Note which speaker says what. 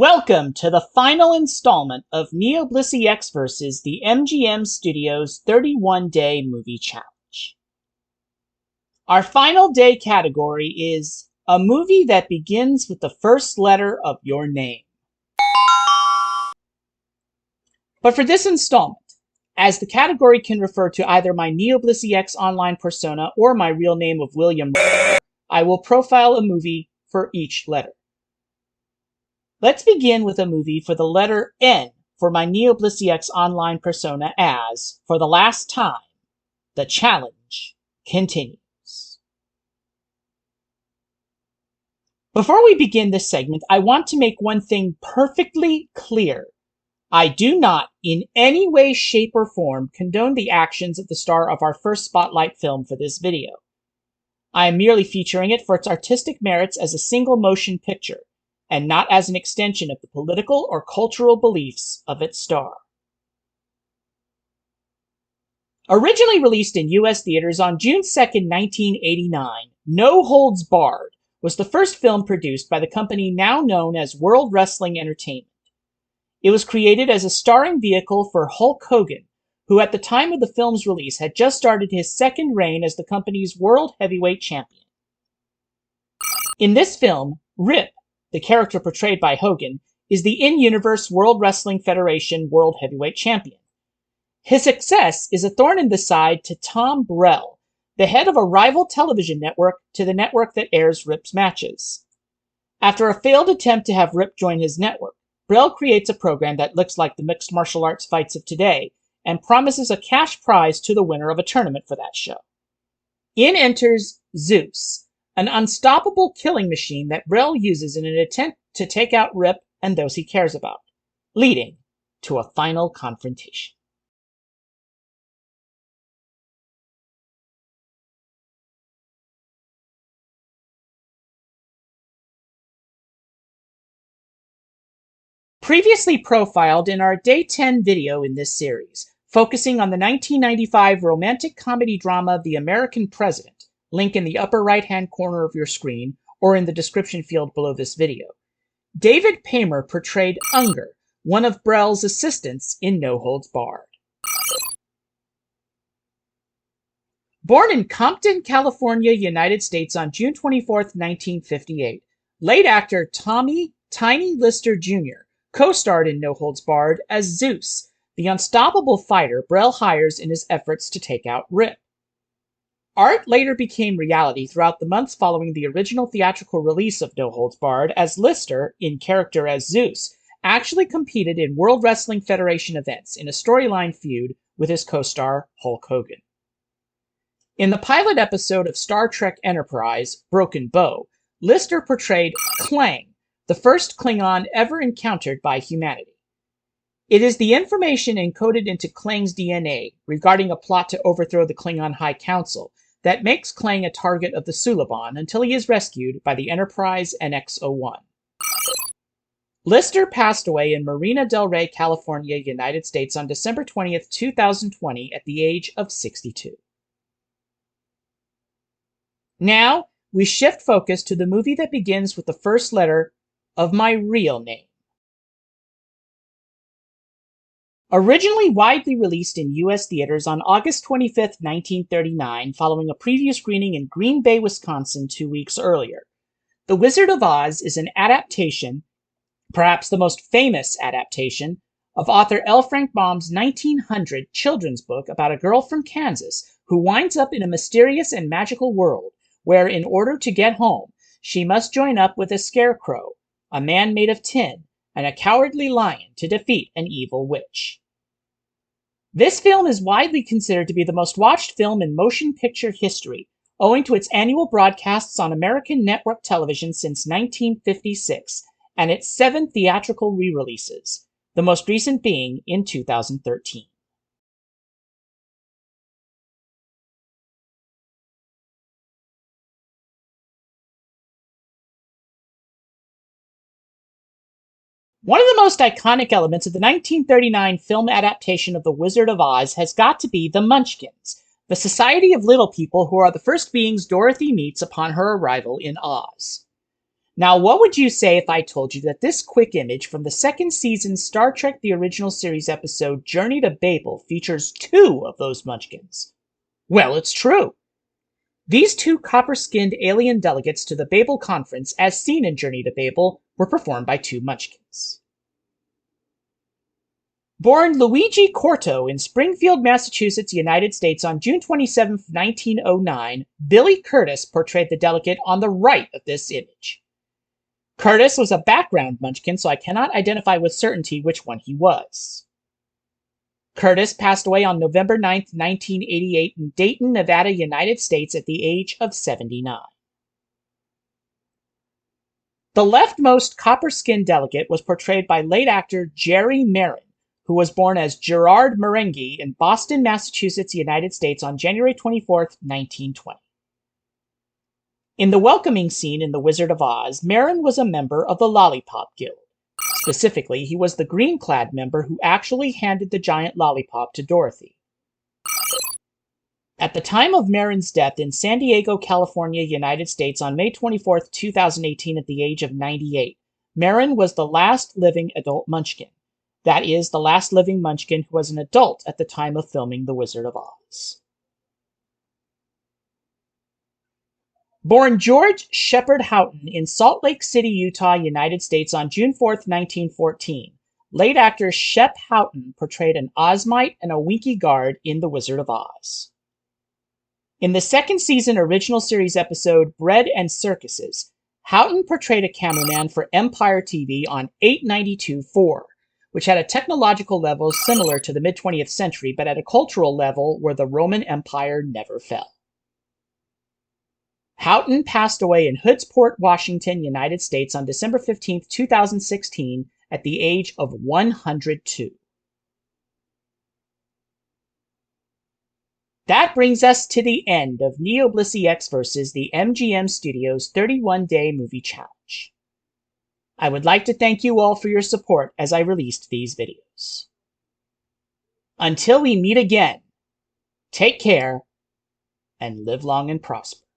Speaker 1: Welcome to the final installment of NeoBlisseyX versus the MGM Studios 31-Day Movie Challenge. Our final day category is a movie that begins with the first letter of your name. But for this installment, as the category can refer to either my NeoBlisseyX online persona or my real name of William, I will profile a movie for each letter. Let's begin with a movie for the letter N for my NeoBlisseyX online persona as, for the last time, the challenge continues. Before we begin this segment, I want to make one thing perfectly clear. I do not, in any way, shape, or form, condone the actions of the star of our first spotlight film for this video. I am merely featuring it for its artistic merits as a single motion picture, and not as an extension of the political or cultural beliefs of its star. Originally released in U.S. theaters on June 2, 1989, No Holds Barred was the first film produced by the company now known as World Wrestling Entertainment. It was created as a starring vehicle for Hulk Hogan, who at the time of the film's release had just started his second reign as the company's World Heavyweight Champion. In this film, Rip, the character portrayed by Hogan, is the in-universe World Wrestling Federation World Heavyweight Champion. His success is a thorn in the side to Tom Brell, the head of a rival television network to the network that airs Rip's matches. After a failed attempt to have Rip join his network, Brell creates a program that looks like the mixed martial arts fights of today and promises a cash prize to the winner of a tournament for that show. In enters Zeus, an unstoppable killing machine that Brell uses in an attempt to take out Rip and those he cares about, leading to a final confrontation. Previously profiled in our Day 10 video in this series, focusing on the 1995 romantic comedy drama The American President, link in the upper right-hand corner of your screen or in the description field below this video, David Paymer portrayed Unger, one of Brell's assistants in No Holds Barred. Born in Compton, California, United States on June 24, 1958, late actor Tommy Tiny Lister Jr. co-starred in No Holds Barred as Zeus, the unstoppable fighter Brell hires in his efforts to take out Rip. Art later became reality throughout the months following the original theatrical release of No Holds Barred, as Lister, in character as Zeus, actually competed in World Wrestling Federation events in a storyline feud with his co-star Hulk Hogan. In the pilot episode of Star Trek Enterprise, Broken Bow, Lister portrayed Klang, the first Klingon ever encountered by humanity. It is the information encoded into Klang's DNA regarding a plot to overthrow the Klingon High Council that makes Klang a target of the Suliban until he is rescued by the Enterprise NX-01. Lister passed away in Marina del Rey, California, United States on December 20, 2020 at the age of 62. Now, we shift focus to the movie that begins with the first letter of my real name. Originally widely released in U.S. theaters on August 25, 1939, following a preview screening in Green Bay, Wisconsin 2 weeks earlier, The Wizard of Oz is an adaptation, perhaps the most famous adaptation, of author L. Frank Baum's 1900 children's book about a girl from Kansas who winds up in a mysterious and magical world where, in order to get home, she must join up with a scarecrow, a man made of tin, and a cowardly lion to defeat an evil witch. This film is widely considered to be the most watched film in motion picture history, owing to its annual broadcasts on American network television since 1956 and its 7 theatrical re-releases, the most recent being in 2013. One of the most iconic elements of the 1939 film adaptation of The Wizard of Oz has got to be the Munchkins, the society of little people who are the first beings Dorothy meets upon her arrival in Oz. Now, what would you say if I told you that this quick image from the second season Star Trek The Original Series episode Journey to Babel features two of those munchkins? Well, it's true. These two copper-skinned alien delegates to the Babel Conference, as seen in Journey to Babel, were performed by two munchkins. Born Luigi Corto in Springfield, Massachusetts, United States on June 27, 1909, Billy Curtis portrayed the delegate on the right of this image. Curtis was a background munchkin, so I cannot identify with certainty which one he was. Curtis passed away on November 9, 1988 in Dayton, Nevada, United States at the age of 79. The leftmost copper-skinned delegate was portrayed by late actor Jerry Marin, who was born as Gerard Marenghi in Boston, Massachusetts, United States on January 24, 1920. In the welcoming scene in The Wizard of Oz, Marin was a member of the Lollipop Guild. Specifically, he was the green-clad member who actually handed the giant lollipop to Dorothy. At the time of Marin's death in San Diego, California, United States on May 24, 2018 at the age of 98, Marin was the last living adult munchkin. That is, the last living munchkin who was an adult at the time of filming The Wizard of Oz. Born George Shepard Houghton in Salt Lake City, Utah, United States on June 4, 1914, late actor Shep Houghton portrayed an Ozmite and a Winky guard in The Wizard of Oz. In the second season original series episode Bread and Circuses, Houghton portrayed a cameraman for Empire TV on 892.4, which had a technological level similar to the mid-20th century, but at a cultural level where the Roman Empire never fell. Houghton passed away in Hoodsport, Washington, United States on December 15, 2016 at the age of 102. That brings us to the end of NeoBlisseyX versus the MGM Studios 31-Day Movie Challenge. I would like to thank you all for your support as I released these videos. Until we meet again, take care and live long and prosper.